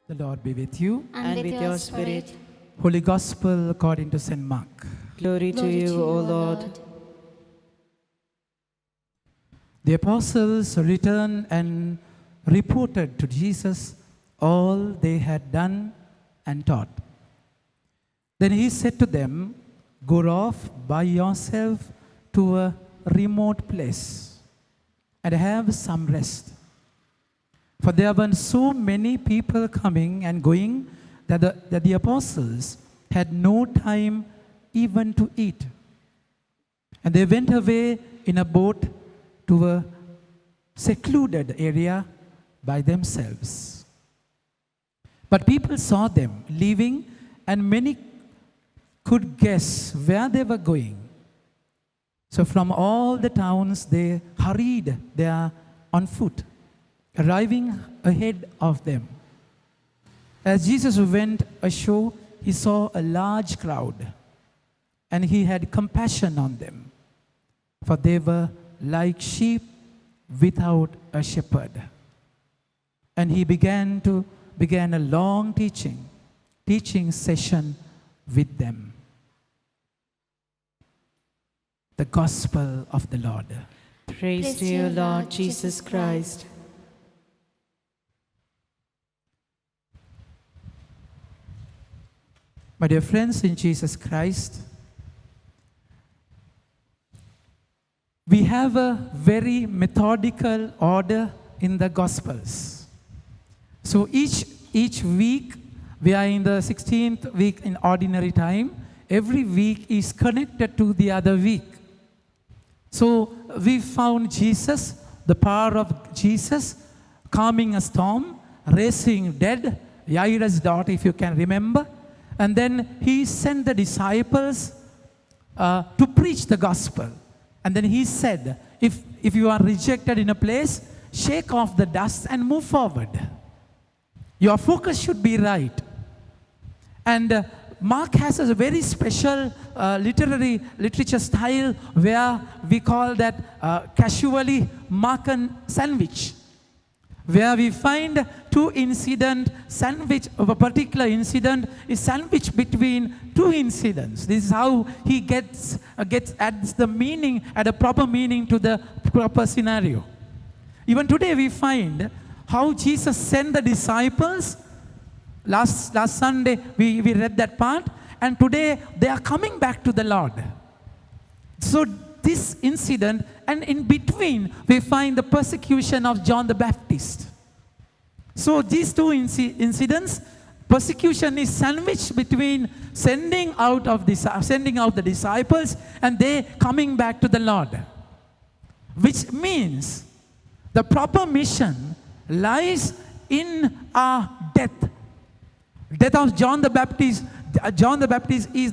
The Lord be with you. and with your spirit. Holy Gospel according to St. Mark. Glory to you, O Lord. The apostles returned and reported to Jesus all they had done and taught. Then he said to them, "Go off by yourself to a remote place and have some rest." For there were so many people coming and going that the apostles had no time even to eat. And they went away in a boat to a secluded area by themselves. But people saw them leaving, and many could guess where they were going. So from all the towns they hurried there on foot, arriving ahead of them. As Jesus went ashore, he saw a large crowd, and he had compassion on them, for they were like sheep without a shepherd. And he began a long teaching session with them. The Gospel of the Lord. Praise to you, Lord Jesus Christ. My dear friends in Jesus Christ, we have a very methodical order in the Gospels. So each week, we are in the 16th week in ordinary time. Every week is connected to the other week. So we found Jesus, the power of Jesus, calming a storm, raising dead, Jairus' daughter, if you can remember. And then he sent the disciples to preach the gospel. And then he said, if you are rejected in a place, shake off the dust and move forward. Your focus should be right. And Mark has a very special literature style where we call that casually Markan sandwich, where we find two incident sandwich of a particular incident is sandwiched between two incidents. This is how he adds the meaning, add a proper meaning to the proper scenario. Even today we find how Jesus sent the disciples. Last Sunday we read that part, and today they are coming back to the Lord. So this incident, and in between we find the persecution of John the Baptist. So these two incidents, persecution is sandwiched between sending out the disciples and they coming back to the Lord, which means the proper mission lies in our death. Death of John the Baptist. John the Baptist is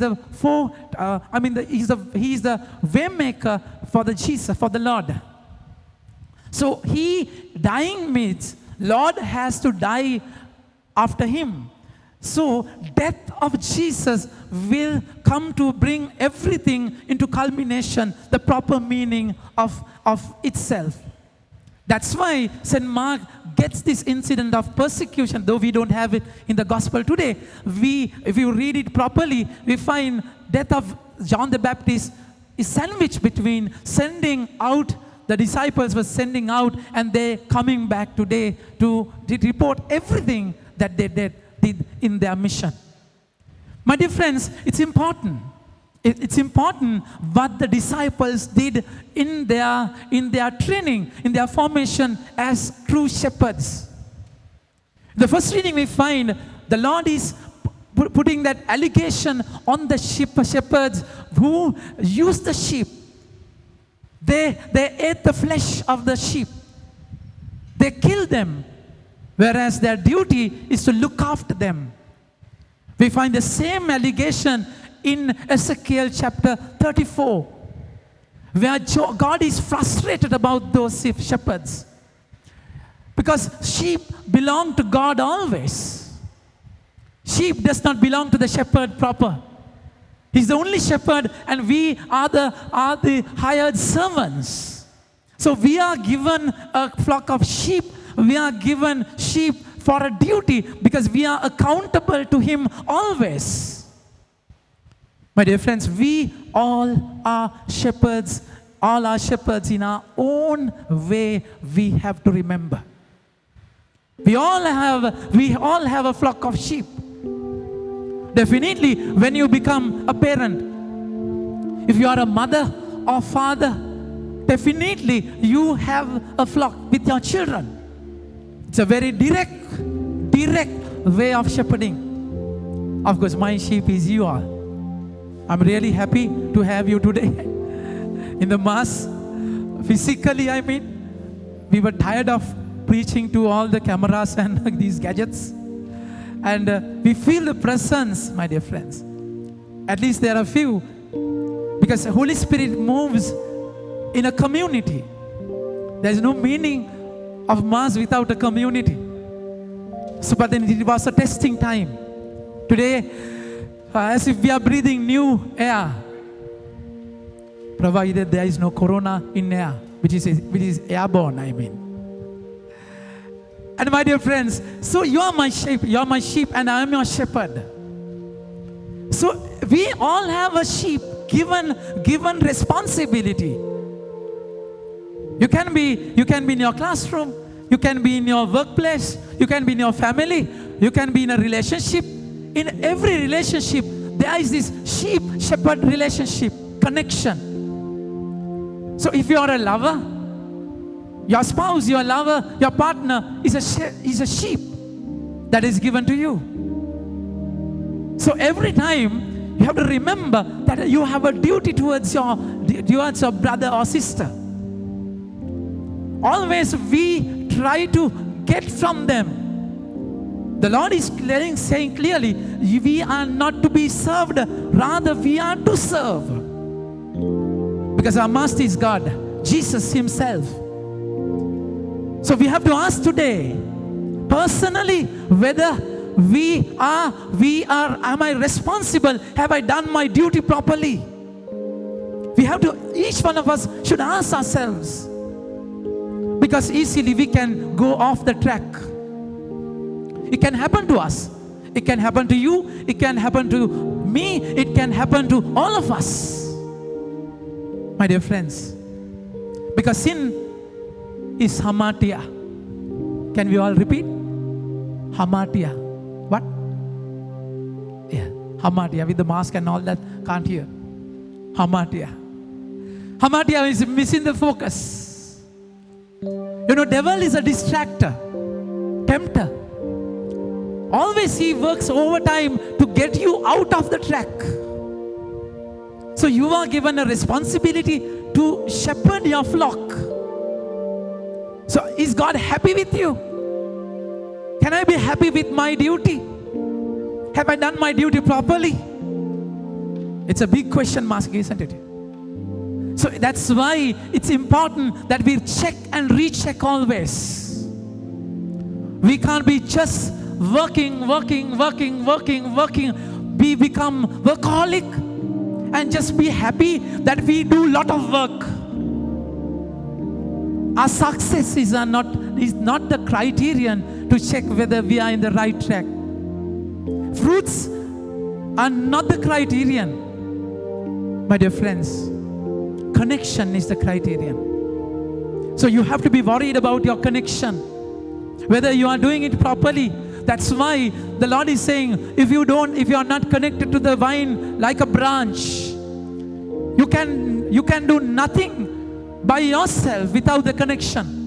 he's the way maker for Jesus, for the Lord. So he dying means Lord has to die after him. So death of Jesus will come to bring everything into culmination, the proper meaning of itself. That's why St. Mark gets this incident of persecution, though we don't have it in the gospel today. If you read it properly, we find death of John the Baptist is sandwiched between sending out, the disciples were sending out, and they coming back today to report everything that they did in their mission. My dear friends, it's important. It's important what the disciples did in their training, in their formation as true shepherds. The first reading we find the Lord is putting that allegation on the shepherds who used the sheep. They ate the flesh of the sheep. They killed them, whereas their duty is to look after them. We find the same allegation in Ezekiel chapter 34, where God is frustrated about those shepherds. Because sheep belong to God always. Sheep does not belong to the shepherd proper. He's the only shepherd, and we are the hired servants. So we are given a flock of sheep. We are given sheep for a duty because we are accountable to Him always. My dear friends, we all are shepherds. All are shepherds in our own way, we have to remember. We all have a flock of sheep. Definitely, when you become a parent, if you are a mother or father, definitely you have a flock with your children. It's a very direct way of shepherding. Of course, my sheep is you all. I'm really happy to have you today in the mass. Physically, I mean, we were tired of preaching to all the cameras and these gadgets. And we feel the presence, my dear friends. At least there are few. Because the Holy Spirit moves in a community. There is no meaning of mass without a community. So, but then it was a testing time. Today, as if we are breathing new air, provided there is no corona in air, which is airborne, I mean. And my dear friends, so you are my sheep, and I am your shepherd. So we all have a sheep given responsibility. You can be in your classroom, you can be in your workplace, you can be in your family, you can be in a relationship. In every relationship, there is this sheep-shepherd relationship, connection. So if you are a lover, your spouse, your lover, your partner is a sheep that is given to you. So every time you have to remember that you have a duty towards your brother or sister. Always we try to get from them. The Lord is saying clearly, we are not to be served, rather we are to serve. Because our Master is God, Jesus Himself. So we have to ask today, personally, whether am I responsible? Have I done my duty properly? Each one of us should ask ourselves. Because easily we can go off the track. It can happen to us. It can happen to you. It can happen to me. It can happen to all of us. My dear friends. Because sin is hamartia. Can we all repeat? Hamartia. What? Yeah, hamartia with the mask and all that. Can't hear. Hamartia. Hamartia is missing the focus. You know, devil is a distractor, tempter. Always he works overtime to get you out of the track. So you are given a responsibility to shepherd your flock. So is God happy with you? Can I be happy with my duty? Have I done my duty properly? It's a big question mark, isn't it? So that's why it's important that we check and recheck always. We can't be just working. We become workaholic and just be happy that we do a lot of work. Our success is not the criterion to check whether we are in the right track. Fruits are not the criterion. My dear friends, connection is the criterion. So you have to be worried about your connection, whether you are doing it properly. That's why the Lord is saying, if you are not connected to the vine like a branch, you can do nothing by yourself without the connection.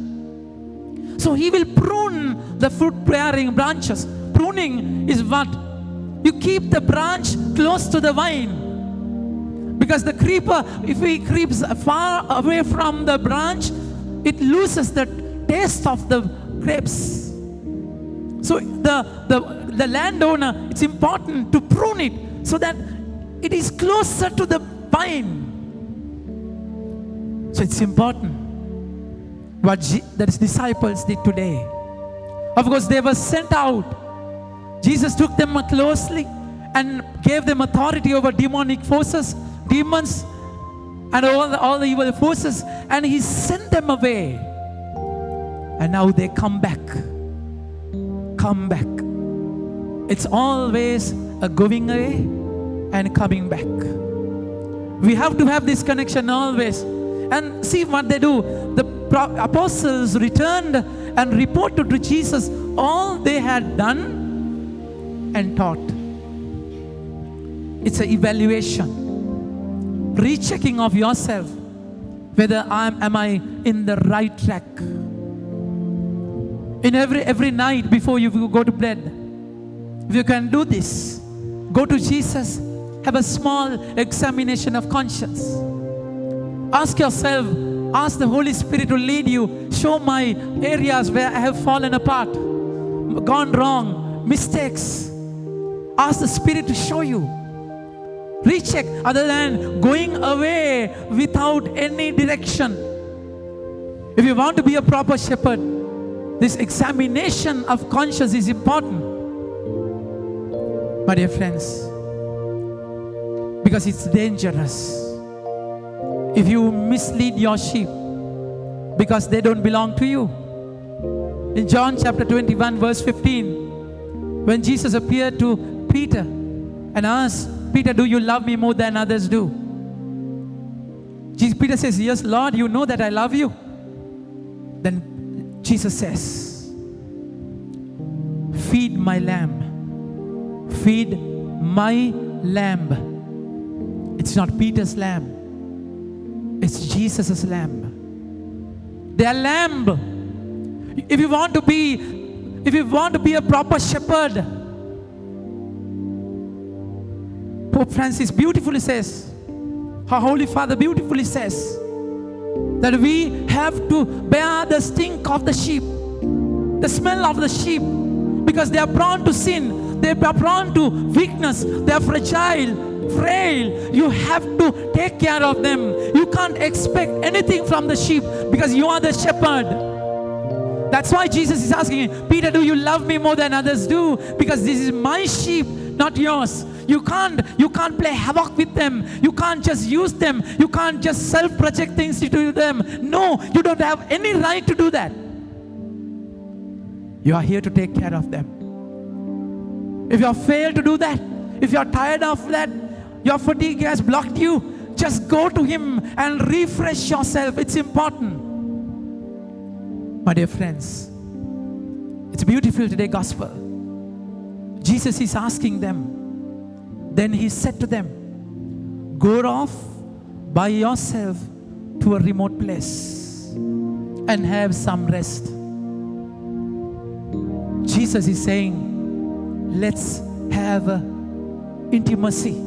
So He will prune the fruit-bearing branches. Pruning is what? You keep the branch close to the vine. Because the creeper, if he creeps far away from the branch, it loses the taste of the grapes. So the landowner, it's important to prune it so that it is closer to the vine. So it's important what the disciples did today. Of course, they were sent out. Jesus took them closely and gave them authority over demonic forces, demons, and all the evil forces, and He sent them away. And now they come back. come back. It's always a going away and coming back. We have to have this connection always. And see what they do. The apostles returned and reported to Jesus all they had done and taught. It's an evaluation, rechecking of yourself, whether am I in the right track. In every night before you go to bed, if you can do this, go to Jesus, have a small examination of conscience. Ask yourself, ask the Holy Spirit to lead you, show my areas where I have fallen apart, gone wrong, mistakes. Ask the Spirit to show you. Recheck, other than going away without any direction. If you want to be a proper shepherd, this examination of conscience is important, my dear friends, because it's dangerous if you mislead your sheep because they don't belong to you. In John chapter 21 verse 15, when Jesus appeared to Peter and asked, Peter, do you love me more than others do? Peter says, yes, Lord, you know that I love you. Then Jesus says, feed my lamb. Feed my lamb. It's not Peter's lamb. It's Jesus' lamb. They are lamb. If you want to be a proper shepherd, Pope Francis beautifully says, our Holy Father beautifully says, that we have to bear the stink of the sheep, the smell of the sheep, because they are prone to sin, they are prone to weakness, they are fragile, frail. You have to take care of them. You can't expect anything from the sheep because you are the shepherd. That's why Jesus is asking, Peter, do you love me more than others do? Because this is my sheep, not yours. You can't play havoc with them. You can't just use them. You can't just self-project things into them. No, you don't have any right to do that. You are here to take care of them. If you have failed to do that, if you are tired of that, your fatigue has blocked you, just go to Him and refresh yourself. It's important. My dear friends, it's beautiful today gospel. Jesus is asking them. Then He said to them, go off by yourself to a remote place and have some rest. Jesus is saying, let's have intimacy.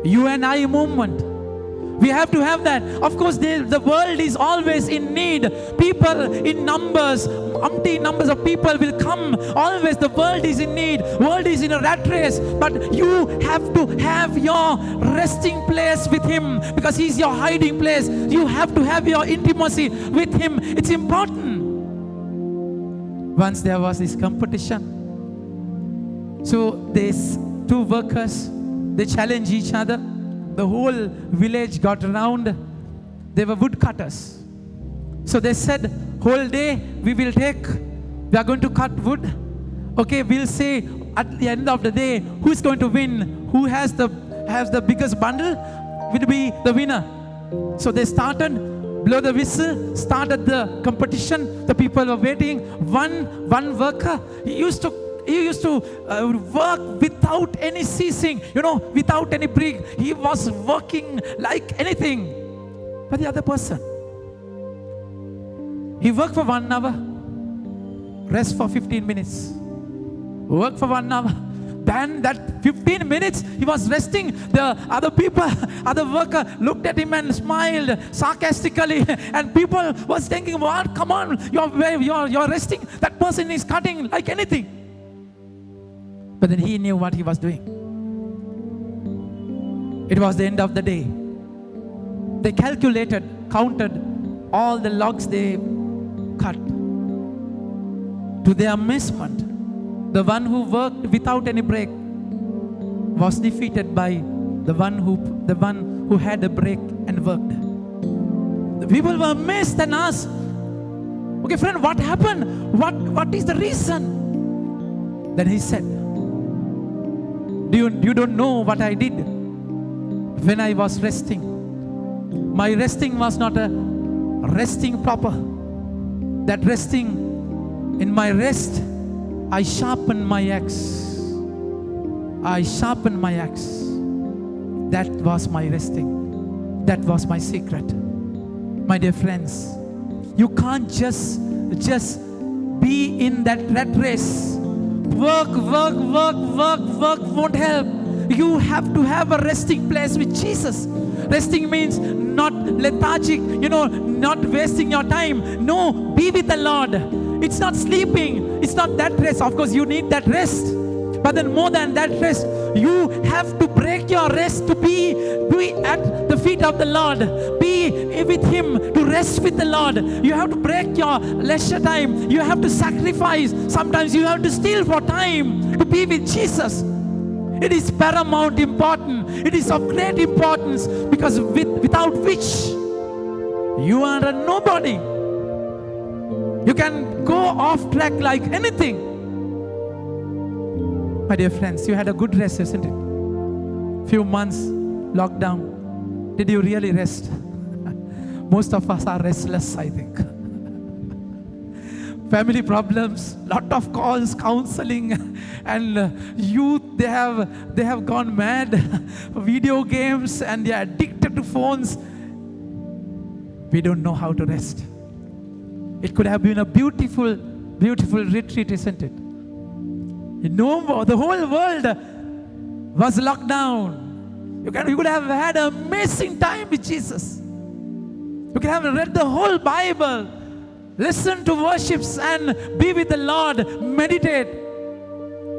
You and I movement. We have to have that. Of course, the world is always in need. People in numbers, empty numbers of people will come. Always the world is in need. World is in a rat race. But you have to have your resting place with Him because He's your hiding place. You have to have your intimacy with Him. It's important. Once there was this competition. So these two workers, they challenge each other. The whole village got around. They were woodcutters. So they said, whole day we are going to cut wood. Okay, we'll say at the end of the day, who's going to win? Who has the biggest bundle will be the winner. So they started, blow the whistle, started the competition. The people were waiting. One worker, he used to work without any ceasing, without any break. He was working like anything. But the other person, he worked for 1 hour, rest for 15 minutes. Work for 1 hour. Then that 15 minutes, he was resting. The other worker looked at him and smiled sarcastically. And people was thinking, what? Come on, you're resting. That person is cutting like anything. But then he knew what he was doing. It was the end of the day. They counted all the logs they cut. To their amazement, the one who worked without any break was defeated by the one who had a break and worked. The people were amazed and asked, okay friend, what happened? What is the reason? Then he said, you don't know what I did when I was resting. My resting was not a resting proper. That resting, in my rest, I sharpened my axe. I sharpened my axe. That was my resting. That was my secret. My dear friends, you can't just be in that rat race. Work won't help. You have to have a resting place with Jesus. Resting means not lethargic, not wasting your time. No, be with the Lord. It's not sleeping. It's not that rest. Of course, you need that rest. But then more than that rest, you have to break your rest to be at the feet of the Lord. Be with Him, to rest with the Lord. You have to break your leisure time. You have to sacrifice. Sometimes you have to steal for time to be with Jesus. It is paramount important. It is of great importance, because without which you are a nobody. You can go off track like anything. My dear friends, you had a good rest, isn't it? Few months, lockdown. Did you really rest? Most of us are restless, I think. Family problems, lot of calls, counseling, and youth, they have gone mad. Video games, and they are addicted to phones. We don't know how to rest. It could have been a beautiful retreat, isn't it? The whole world was locked down. You could have had an amazing time with Jesus. You could have read the whole Bible, listen to worships, and be with the Lord, meditate.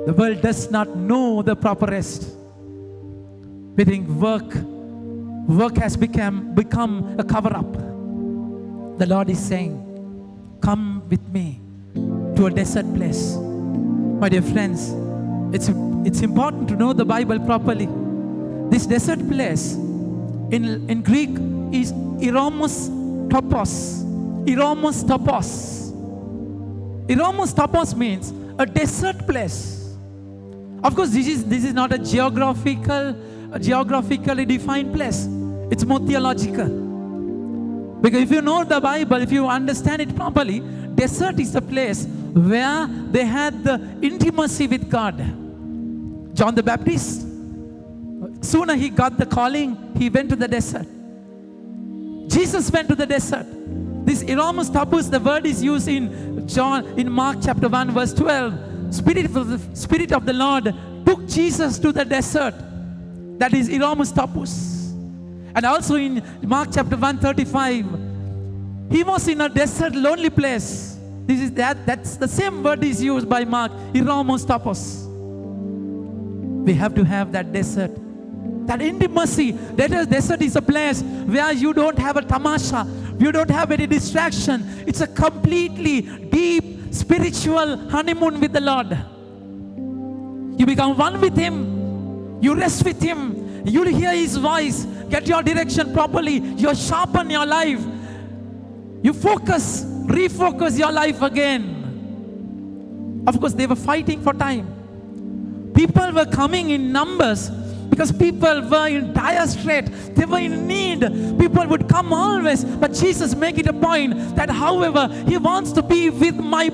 The world does not know the proper rest. We think work has become a cover-up. The Lord is saying, come with me to a desert place. My dear friends, it's important to know the Bible properly. This desert place in Greek is Eremos Topos. Eremos Topos. Eremos Topos means a desert place. Of course, this is not a geographically defined place. It's more theological. Because if you know the Bible, if you understand it properly, desert is the place where they had the intimacy with God. John the Baptist, sooner he got the calling, he went to the desert. Jesus went to the desert. This Eremos Topos, the word is used in Mark chapter 1 verse 12. Spirit of the Lord took Jesus to the desert. That is Eremos Topos. And also in Mark chapter 1:35, he was in a desert, lonely place. That's the same word is used by Mark, Eremos Topos. We have to have that desert, that intimacy. That desert is a place where you don't have a tamasha, you don't have any distraction. It's a completely deep spiritual honeymoon with the Lord. You become one with Him. You rest with Him. You'll hear His voice. Get your direction properly. You sharpen your life. You refocus your life again. Of course, they were fighting for time. People were coming in numbers because people were in dire strait. They were in need. People would come always. But Jesus make it a point that however He wants to be with my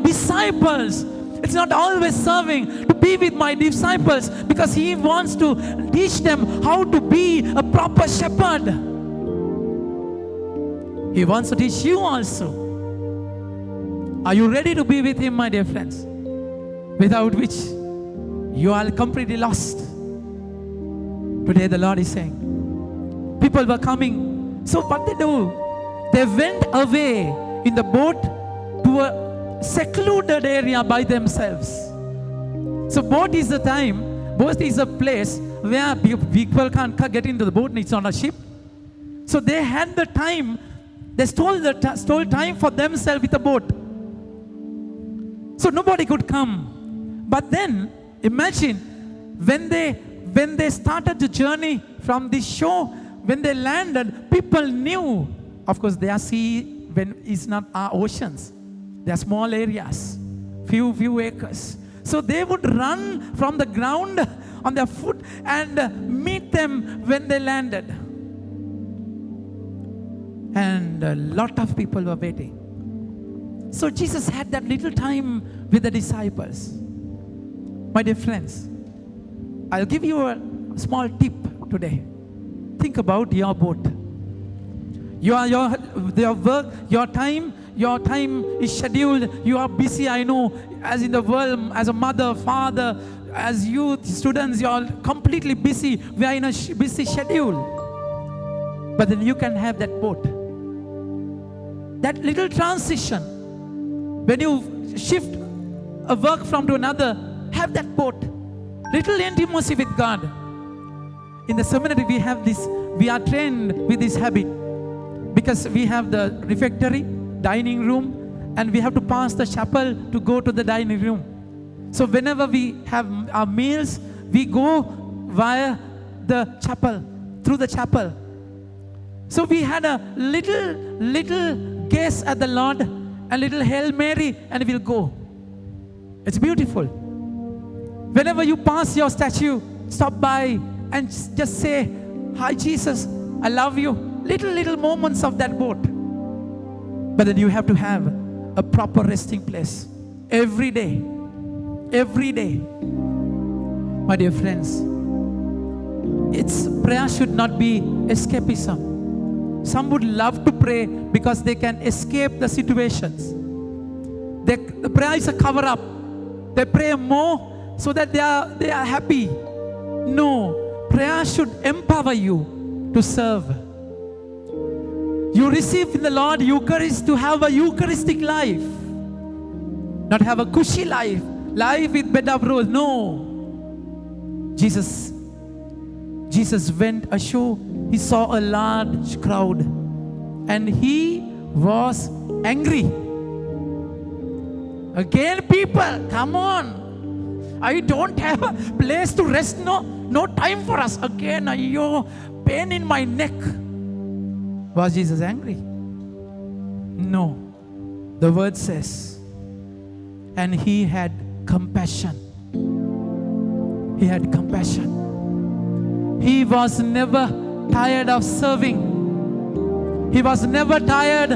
disciples. It's not always serving, to be with my disciples, because He wants to teach them how to be a proper shepherd. He wants to teach you also. Are you ready to be with Him, my dear friends? Without which you are completely lost. Today the Lord is saying, people were coming. So what they do? They went away in the boat to a secluded area by themselves. So boat is a place where people can't get into the boat, and it's on a ship. So they had the time. They stole time for themselves with a boat. So nobody could come. But then imagine when they started the journey from the shore, when they landed, people knew. Of course, their sea is not our oceans. They are small areas, few acres. So they would run from the ground on their foot and meet them when they landed. And a lot of people were waiting. So Jesus had that little time with the disciples. My dear friends, I'll give you a small tip today. Think about your boat. Your work, your time is scheduled. You are busy, I know, as in the world, as a mother, father, as youth, students, you are completely busy. We are in a busy schedule. But then you can have that boat. That little transition, when you shift a work from to another, have that boat. Little intimacy with God. In the seminary, we are trained with this habit because we have the refectory, dining room, and we have to pass the chapel to go to the dining room. So whenever we have our meals, we go via the chapel, through the chapel. So we had a little gaze at the Lord, a little Hail Mary, and we'll go. It's beautiful. Whenever you pass your statue, stop by and just say, "Hi Jesus, I love you." Little moments of that boat. But then you have to have a proper resting place every day. Every day. My dear friends, prayer should not be escapism. Some would love to pray because they can escape the situations. The prayer is a cover-up. They pray more so that they are happy. No, prayer should empower you to serve. You receive in the Lord Eucharist to have a Eucharistic life, not have a cushy life with bed of roses. No. Jesus went ashore. He saw a large crowd and he was angry. Again, people, come on. I don't have a place to rest. No time for us. Again, pain in my neck. Was Jesus angry? No. The word says, and he had compassion. He had compassion. He was never tired of serving. He was never tired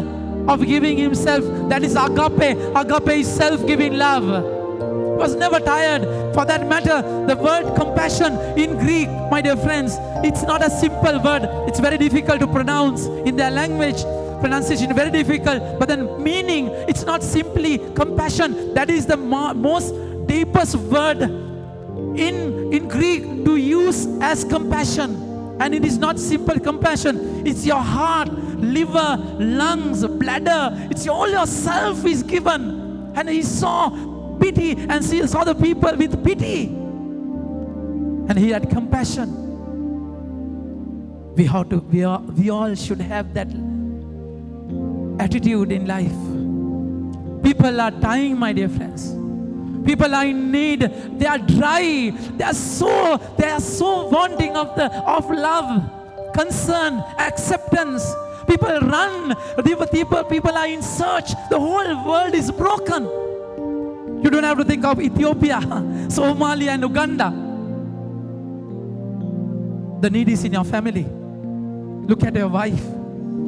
of giving himself. That is agape. Agape is self-giving love. He was never tired. For that matter, the word compassion in Greek, my dear friends, it's not a simple word. It's very difficult to pronounce in their language. Pronunciation very difficult. But then meaning, it's not simply compassion. That is the most deepest word in Greek to use as compassion. And it is not simple compassion. It's your heart, liver, lungs, bladder. It's all yourself is given. And he saw pity and he saw the people with pity. And he had compassion. We all should have that attitude in life. People are dying, my dear friends. People are in need. They are dry. They are so wanting of love, concern, acceptance. People run. People are in search. The whole world is broken. You don't have to think of Ethiopia, Somalia, and Uganda. The need is in your family. Look at your wife.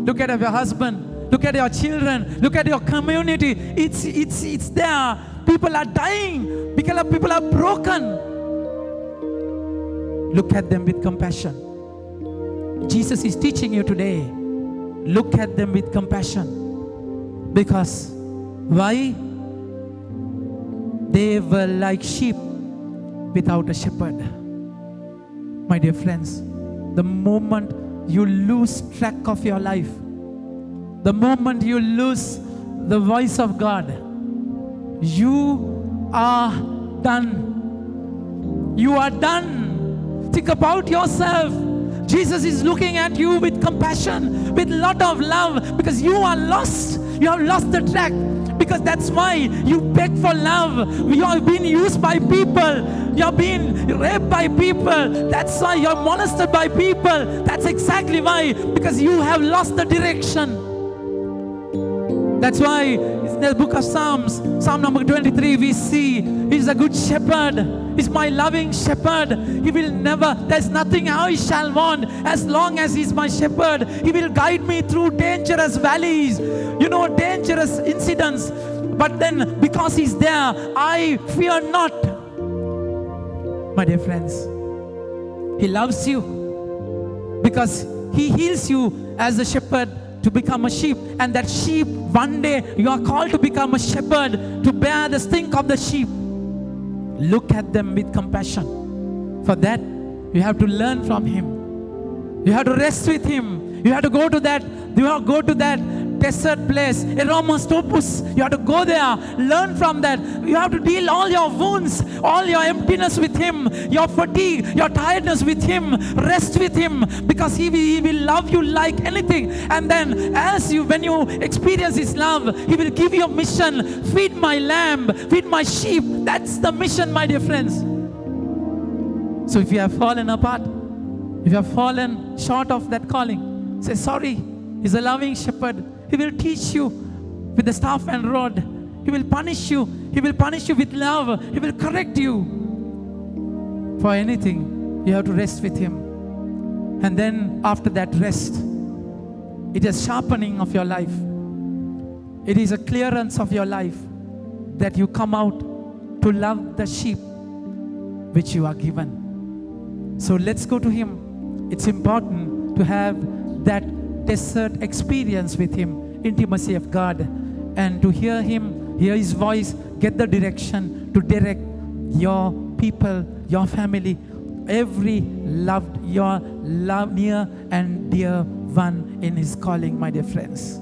Look at your husband. Look at your children. Look at your community. It's there. People are dying. People are broken. Look at them with compassion. Jesus is teaching you today. Look at them with compassion. Because why? They were like sheep without a shepherd. My dear friends, the moment you lose track of your life, the moment you lose the voice of God, you are done. You are done. Think about yourself. Jesus is looking at you with compassion, with a lot of love, because you are lost. You have lost the track. Because that's why you beg for love. You have been used by people. You have been raped by people. That's why you are molested by people. That's exactly why. Because you have lost the direction. That's why in the book of Psalms, Psalm number 23, we see He's a good shepherd. He's my loving shepherd. He will never, there's nothing I shall want as long as He's my shepherd. He will guide me through dangerous valleys, dangerous incidents. But then because He's there, I fear not. My dear friends, He loves you because He heals you as a shepherd to become a sheep. And that sheep, one day you are called to become a shepherd, to bear the stink of the sheep. Look at them with compassion. For that, you have to learn from Him. You have to rest with Him. You have to go to that desert place, Eromus Topus. You have to go there, learn from that. You have to deal all your wounds, all your emptiness with Him, your fatigue, your tiredness with Him. Rest with Him, because He will love you like anything. And then when you experience His love, He will give you a mission. Feed my lamb, feed my sheep. That's the mission, my dear friends. So if you have fallen apart, if you have fallen short of that calling, say sorry. He's a loving shepherd. He will teach you with the staff and rod. He will punish you. He will punish you with love. He will correct you. For anything, you have to rest with Him. And then after that rest, it is sharpening of your life. It is a clearance of your life that you come out to love the sheep which you are given. So let's go to Him. It's important to have that desert experience with Him, intimacy of God, and to hear Him, hear His voice, get the direction to direct your people, your family, every loved, your near and dear one in His calling, my dear friends.